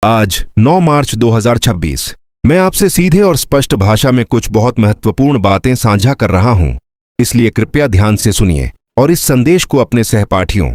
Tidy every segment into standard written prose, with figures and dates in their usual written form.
आज 9 मार्च 2026 मैं आपसे सीधे और स्पष्ट भाषा में कुछ बहुत महत्वपूर्ण बातें साझा कर रहा हूं, इसलिए कृपया ध्यान से सुनिए और इस संदेश को अपने सहपाठियों,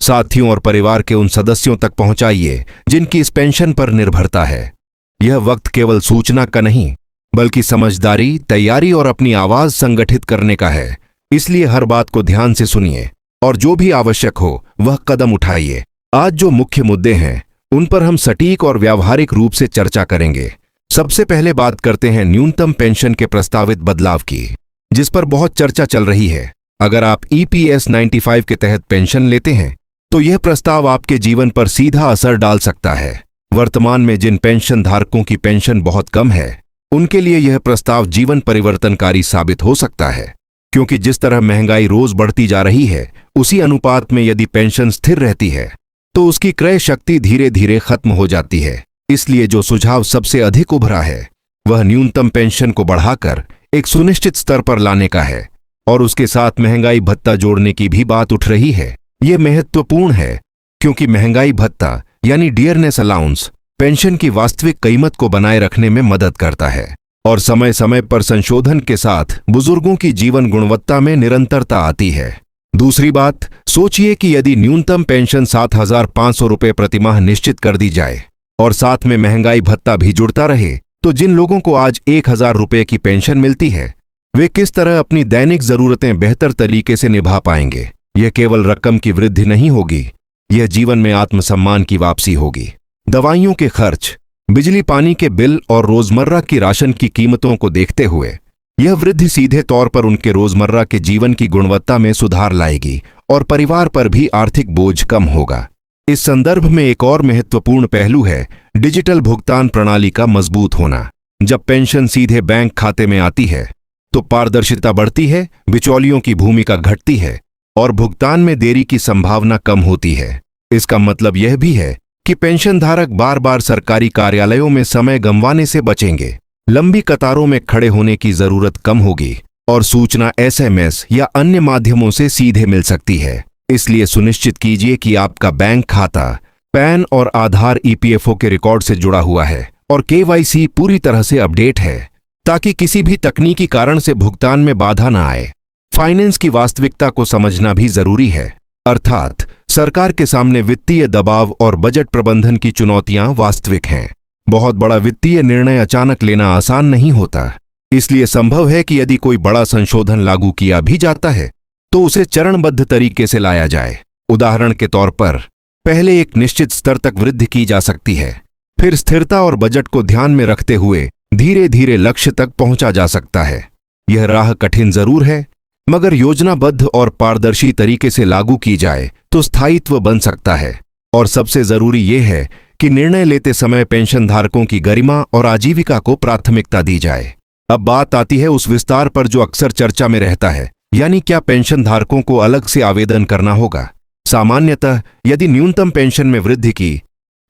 साथियों और परिवार के उन सदस्यों तक पहुंचाइए जिनकी इस पेंशन पर निर्भरता है। यह वक्त केवल सूचना का नहीं, बल्कि समझदारी, तैयारी और अपनी आवाज संगठित करने का है। इसलिए हर बात को ध्यान से सुनिए और जो भी आवश्यक हो वह कदम उठाइए। आज जो मुख्य मुद्दे हैं उन पर हम सटीक और व्यावहारिक रूप से चर्चा करेंगे। सबसे पहले बात करते हैं न्यूनतम पेंशन के प्रस्तावित बदलाव की, जिस पर बहुत चर्चा चल रही है। अगर आप EPS 95 के तहत पेंशन लेते हैं तो यह प्रस्ताव आपके जीवन पर सीधा असर डाल सकता है। वर्तमान में जिन पेंशन धारकों की पेंशन बहुत कम है उनके लिए यह प्रस्ताव जीवन परिवर्तनकारी साबित हो सकता है, क्योंकि जिस तरह महंगाई रोज बढ़ती जा रही है उसी अनुपात में यदि पेंशन स्थिर रहती है तो उसकी क्रय शक्ति धीरे धीरे खत्म हो जाती है। इसलिए जो सुझाव सबसे अधिक उभरा है वह न्यूनतम पेंशन को बढ़ाकर एक सुनिश्चित स्तर पर लाने का है और उसके साथ महंगाई भत्ता जोड़ने की भी बात उठ रही है। यह महत्वपूर्ण है क्योंकि महंगाई भत्ता यानी डियरनेस अलाउंस पेंशन की वास्तविक कीमत को बनाए रखने में मदद करता है और समय समय पर संशोधन के साथ बुजुर्गों की जीवन गुणवत्ता में निरंतरता आती है। दूसरी बात, सोचिए कि यदि न्यूनतम पेंशन 7,500 रुपये प्रतिमाह निश्चित कर दी जाए और साथ में महंगाई भत्ता भी जुड़ता रहे तो जिन लोगों को आज 1,000 रुपये की पेंशन मिलती है वे किस तरह अपनी दैनिक जरूरतें बेहतर तरीके से निभा पाएंगे। यह केवल रकम की वृद्धि नहीं होगी, यह जीवन में आत्मसम्मान की वापसी होगी। दवाइयों के खर्च, बिजली पानी के बिल और रोजमर्रा की राशन की कीमतों को देखते हुए यह वृद्धि सीधे तौर पर उनके रोजमर्रा के जीवन की गुणवत्ता में सुधार लाएगी और परिवार पर भी आर्थिक बोझ कम होगा। इस संदर्भ में एक और महत्वपूर्ण पहलू है डिजिटल भुगतान प्रणाली का मजबूत होना। जब पेंशन सीधे बैंक खाते में आती है तो पारदर्शिता बढ़ती है, बिचौलियों की भूमिका घटती है और भुगतान में देरी की संभावना कम होती है। इसका मतलब यह भी है कि पेंशनधारक बार बार सरकारी कार्यालयों में समय गंवाने से बचेंगे, लंबी कतारों में खड़े होने की जरूरत कम होगी और सूचना SMS या अन्य माध्यमों से सीधे मिल सकती है। इसलिए सुनिश्चित कीजिए कि आपका बैंक खाता पैन और आधार EPFO के रिकॉर्ड से जुड़ा हुआ है और KYC पूरी तरह से अपडेट है, ताकि किसी भी तकनीकी कारण से भुगतान में बाधा न आए। फाइनेंस की वास्तविकता को समझना भी जरूरी है, अर्थात सरकार के सामने वित्तीय दबाव और बजट प्रबंधन की चुनौतियां वास्तविक हैं। बहुत बड़ा वित्तीय निर्णय अचानक लेना आसान नहीं होता, इसलिए संभव है कि यदि कोई बड़ा संशोधन लागू किया भी जाता है तो उसे चरणबद्ध तरीके से लाया जाए। उदाहरण के तौर पर पहले एक निश्चित स्तर तक वृद्धि की जा सकती है, फिर स्थिरता और बजट को ध्यान में रखते हुए धीरे धीरे लक्ष्य तक पहुंचा जा सकता है। यह राह कठिन जरूर है, मगर योजनाबद्ध और पारदर्शी तरीके से लागू की जाए तो स्थायित्व बन सकता है। और सबसे जरूरी यह है कि निर्णय लेते समय पेंशनधारकों की गरिमा और आजीविका को प्राथमिकता दी जाए। अब बात आती है उस विस्तार पर जो अक्सर चर्चा में रहता है, यानी क्या पेंशनधारकों को अलग से आवेदन करना होगा। सामान्यतः यदि न्यूनतम पेंशन में वृद्धि की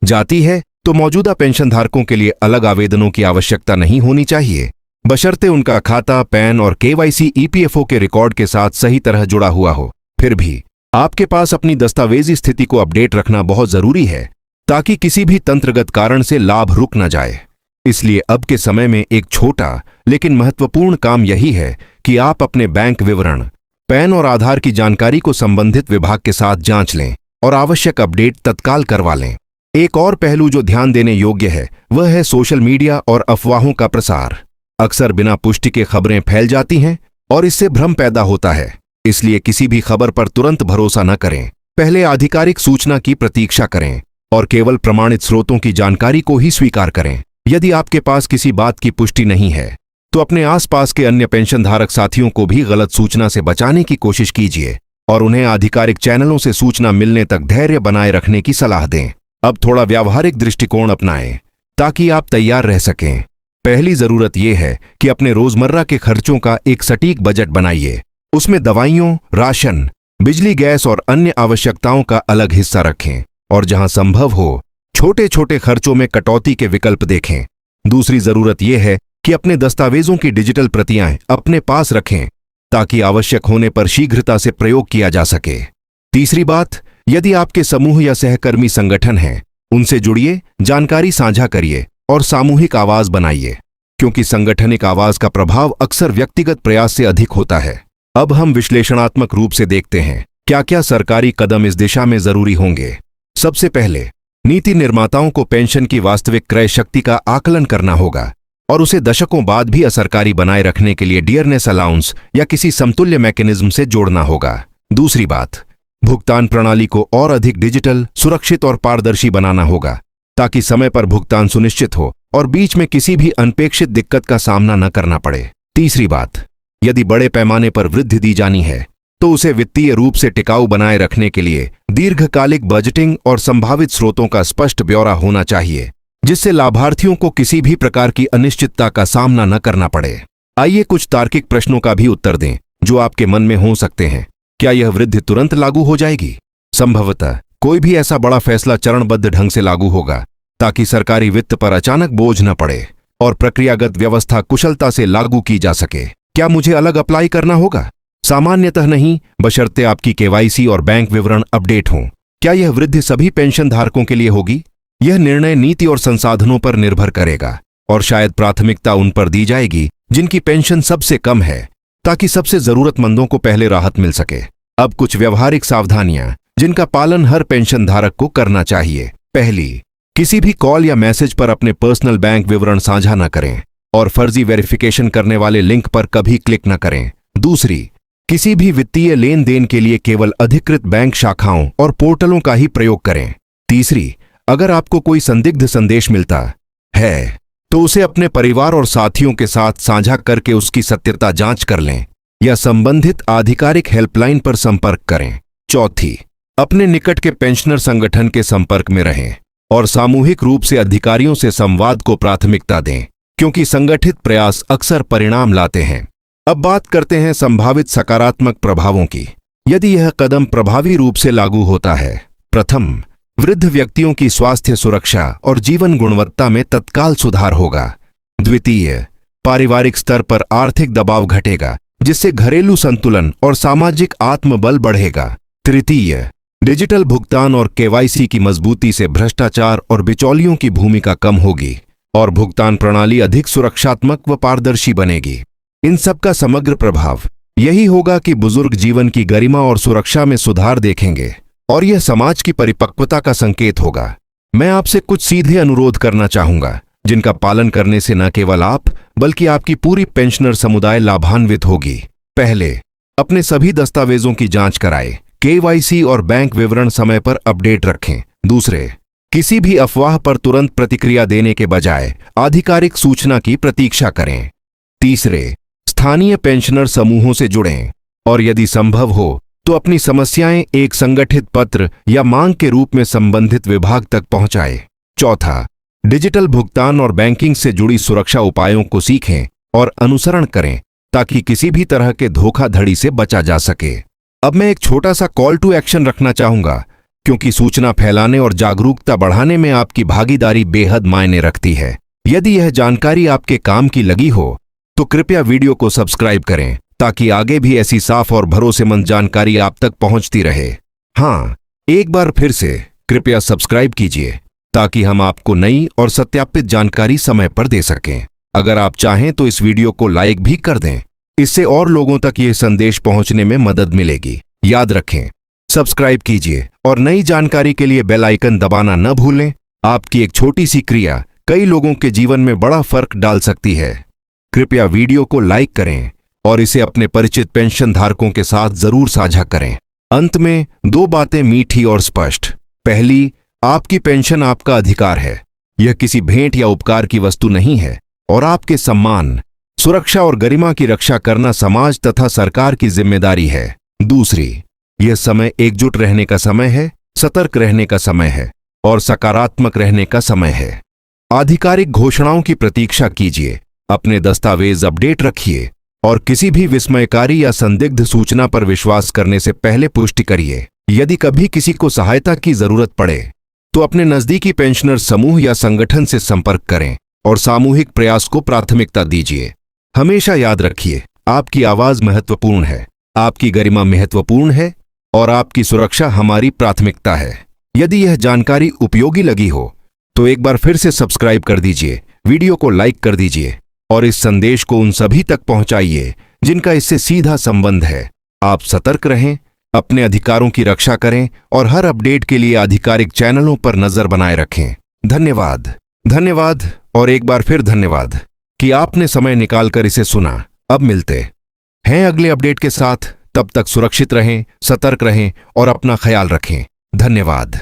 जाती है तो मौजूदा पेंशनधारकों के लिए अलग आवेदनों की आवश्यकता नहीं होनी चाहिए, बशर्ते उनका खाता पैन और KYC EPFO के रिकॉर्ड के साथ सही तरह जुड़ा हुआ हो। फिर भी आपके पास अपनी दस्तावेजी स्थिति को अपडेट रखना बहुत जरूरी है, ताकि किसी भी तंत्रगत कारण से लाभ रुक न जाए। इसलिए अब के समय में एक छोटा लेकिन महत्वपूर्ण काम यही है कि आप अपने बैंक विवरण, पैन और आधार की जानकारी को संबंधित विभाग के साथ जांच लें और आवश्यक अपडेट तत्काल करवा लें। एक और पहलू जो ध्यान देने योग्य है वह है सोशल मीडिया और अफवाहों का प्रसार। अक्सर बिना पुष्टि के खबरें फैल जाती हैं और इससे भ्रम पैदा होता है। इसलिए किसी भी खबर पर तुरंत भरोसा न करें, पहले आधिकारिक सूचना की प्रतीक्षा करें और केवल प्रमाणित स्रोतों की जानकारी को ही स्वीकार करें। यदि आपके पास किसी बात की पुष्टि नहीं है तो अपने आसपास के अन्य पेंशनधारक साथियों को भी गलत सूचना से बचाने की कोशिश कीजिए और उन्हें आधिकारिक चैनलों से सूचना मिलने तक धैर्य बनाए रखने की सलाह दें। अब थोड़ा व्यावहारिक दृष्टिकोण अपनाएं ताकि आप तैयार रह सकें। पहली जरूरत यह है कि अपने रोजमर्रा के खर्चों का एक सटीक बजट बनाइए। उसमें दवाइयों, राशन, बिजली, गैस और अन्य आवश्यकताओं का अलग हिस्सा रखें और जहां संभव हो छोटे छोटे खर्चों में कटौती के विकल्प देखें। दूसरी जरूरत यह है कि अपने दस्तावेजों की डिजिटल प्रतियां अपने पास रखें ताकि आवश्यक होने पर शीघ्रता से प्रयोग किया जा सके। तीसरी बात, यदि आपके समूह या सहकर्मी संगठन हैं उनसे जुड़िए, जानकारी साझा करिए और सामूहिक आवाज बनाइए, क्योंकि संगठनिक आवाज का प्रभाव अक्सर व्यक्तिगत प्रयास से अधिक होता है। अब हम विश्लेषणात्मक रूप से देखते हैं क्या क्या सरकारी कदम इस दिशा में जरूरी होंगे। सबसे पहले, नीति निर्माताओं को पेंशन की वास्तविक क्रय शक्ति का आकलन करना होगा और उसे दशकों बाद भी असरकारी बनाए रखने के लिए डियरनेस अलाउंस या किसी समतुल्य मैकेनिज्म से जोड़ना होगा। दूसरी बात, भुगतान प्रणाली को और अधिक डिजिटल, सुरक्षित और पारदर्शी बनाना होगा ताकि समय पर भुगतान सुनिश्चित हो और बीच में किसी भी अनपेक्षित दिक्कत का सामना न करना पड़े। तीसरी बात, यदि बड़े पैमाने पर वृद्धि दी जानी है तो उसे वित्तीय रूप से टिकाऊ बनाए रखने के लिए दीर्घकालिक बजटिंग और संभावित स्रोतों का स्पष्ट ब्यौरा होना चाहिए, जिससे लाभार्थियों को किसी भी प्रकार की अनिश्चितता का सामना न करना पड़े। आइए कुछ तार्किक प्रश्नों का भी उत्तर दें जो आपके मन में हो सकते हैं। क्या यह वृद्धि तुरंत लागू हो जाएगी? संभवतः कोई भी ऐसा बड़ा फैसला चरणबद्ध ढंग से लागू होगा ताकि सरकारी वित्त पर अचानक बोझ न पड़े और प्रक्रियागत व्यवस्था कुशलता से लागू की जा सके। क्या मुझे अलग अप्लाई करना होगा? सामान्यतः नहीं, बशर्ते आपकी केवाईसी और बैंक विवरण अपडेट हों। क्या यह वृद्धि सभी पेंशन धारकों के लिए होगी? यह निर्णय नीति और संसाधनों पर निर्भर करेगा और शायद प्राथमिकता उन पर दी जाएगी जिनकी पेंशन सबसे कम है, ताकि सबसे जरूरतमंदों को पहले राहत मिल सके। अब कुछ व्यवहारिक सावधानियां जिनका पालन हर पेंशन धारक को करना चाहिए। पहली, किसी भी कॉल या मैसेज पर अपने पर्सनल बैंक विवरण साझा न करें और फर्जी वेरिफिकेशन करने वाले लिंक पर कभी क्लिक न करें। दूसरी, किसी भी वित्तीय लेन देन के लिए केवल अधिकृत बैंक शाखाओं और पोर्टलों का ही प्रयोग करें। तीसरी, अगर आपको कोई संदिग्ध संदेश मिलता है तो उसे अपने परिवार और साथियों के साथ साझा करके उसकी सत्यता जांच कर लें या संबंधित आधिकारिक हेल्पलाइन पर संपर्क करें। चौथी, अपने निकट के पेंशनर संगठन के संपर्क में रहें और सामूहिक रूप से अधिकारियों से संवाद को प्राथमिकता दें, क्योंकि संगठित प्रयास अक्सर परिणाम लाते हैं। अब बात करते हैं संभावित सकारात्मक प्रभावों की, यदि यह कदम प्रभावी रूप से लागू होता है। प्रथम, वृद्ध व्यक्तियों की स्वास्थ्य सुरक्षा और जीवन गुणवत्ता में तत्काल सुधार होगा। द्वितीय, पारिवारिक स्तर पर आर्थिक दबाव घटेगा, जिससे घरेलू संतुलन और सामाजिक आत्मबल बढ़ेगा। तृतीय, डिजिटल भुगतान और केवाईसी की मजबूती से भ्रष्टाचार और बिचौलियों की भूमिका कम होगी और भुगतान प्रणाली अधिक सुरक्षात्मक व पारदर्शी बनेगी। इन सब का समग्र प्रभाव यही होगा कि बुजुर्ग जीवन की गरिमा और सुरक्षा में सुधार देखेंगे और यह समाज की परिपक्वता का संकेत होगा। मैं आपसे कुछ सीधे अनुरोध करना चाहूंगा जिनका पालन करने से न केवल आप बल्कि आपकी पूरी पेंशनर समुदाय लाभान्वित होगी। पहले, अपने सभी दस्तावेजों की जांच कराएं, केवाईसी और बैंक विवरण समय पर अपडेट रखें। दूसरे, किसी भी अफवाह पर तुरंत प्रतिक्रिया देने के बजाय आधिकारिक सूचना की प्रतीक्षा करें। तीसरे, स्थानीय पेंशनर समूहों से जुड़ें और यदि संभव हो तो अपनी समस्याएं एक संगठित पत्र या मांग के रूप में संबंधित विभाग तक पहुंचाएं। चौथा, डिजिटल भुगतान और बैंकिंग से जुड़ी सुरक्षा उपायों को सीखें और अनुसरण करें ताकि किसी भी तरह के धोखाधड़ी से बचा जा सके। अब मैं एक छोटा सा कॉल टू एक्शन रखना चाहूंगा, क्योंकि सूचना फैलाने और जागरूकता बढ़ाने में आपकी भागीदारी बेहद मायने रखती है। यदि यह जानकारी आपके काम की लगी हो तो कृपया वीडियो को सब्सक्राइब करें ताकि आगे भी ऐसी साफ और भरोसेमंद जानकारी आप तक पहुंचती रहे। हाँ, एक बार फिर से कृपया सब्सक्राइब कीजिए ताकि हम आपको नई और सत्यापित जानकारी समय पर दे सकें। अगर आप चाहें तो इस वीडियो को लाइक भी कर दें, इससे और लोगों तक यह संदेश पहुंचने में मदद मिलेगी। याद रखें, सब्सक्राइब कीजिए और नई जानकारी के लिए बेल आइकन दबाना न भूलें। आपकी एक छोटी सी क्रिया कई लोगों के जीवन में बड़ा फर्क डाल सकती है। कृपया वीडियो को लाइक करें और इसे अपने परिचित पेंशन धारकों के साथ जरूर साझा करें। अंत में दो बातें मीठी और स्पष्ट। पहली, आपकी पेंशन आपका अधिकार है, यह किसी भेंट या उपकार की वस्तु नहीं है और आपके सम्मान, सुरक्षा और गरिमा की रक्षा करना समाज तथा सरकार की जिम्मेदारी है। दूसरी, यह समय एकजुट रहने का समय है, सतर्क रहने का समय है और सकारात्मक रहने का समय है। आधिकारिक घोषणाओं की प्रतीक्षा कीजिए, अपने दस्तावेज अपडेट रखिए और किसी भी विस्मयकारी या संदिग्ध सूचना पर विश्वास करने से पहले पुष्टि करिए। यदि कभी किसी को सहायता की जरूरत पड़े तो अपने नजदीकी पेंशनर समूह या संगठन से संपर्क करें और सामूहिक प्रयास को प्राथमिकता दीजिए। हमेशा याद रखिए, आपकी आवाज महत्वपूर्ण है, आपकी गरिमा महत्वपूर्ण है और आपकी सुरक्षा हमारी प्राथमिकता है। यदि यह जानकारी उपयोगी लगी हो तो एक बार फिर से सब्सक्राइब कर दीजिए, वीडियो को लाइक कर दीजिए और इस संदेश को उन सभी तक पहुंचाइए जिनका इससे सीधा संबंध है। आप सतर्क रहें, अपने अधिकारों की रक्षा करें और हर अपडेट के लिए आधिकारिक चैनलों पर नजर बनाए रखें। धन्यवाद, धन्यवाद और एक बार फिर धन्यवाद कि आपने समय निकालकर इसे सुना। अब मिलते हैं अगले अपडेट के साथ। तब तक सुरक्षित रहें, सतर्क रहें और अपना ख्याल रखें। धन्यवाद।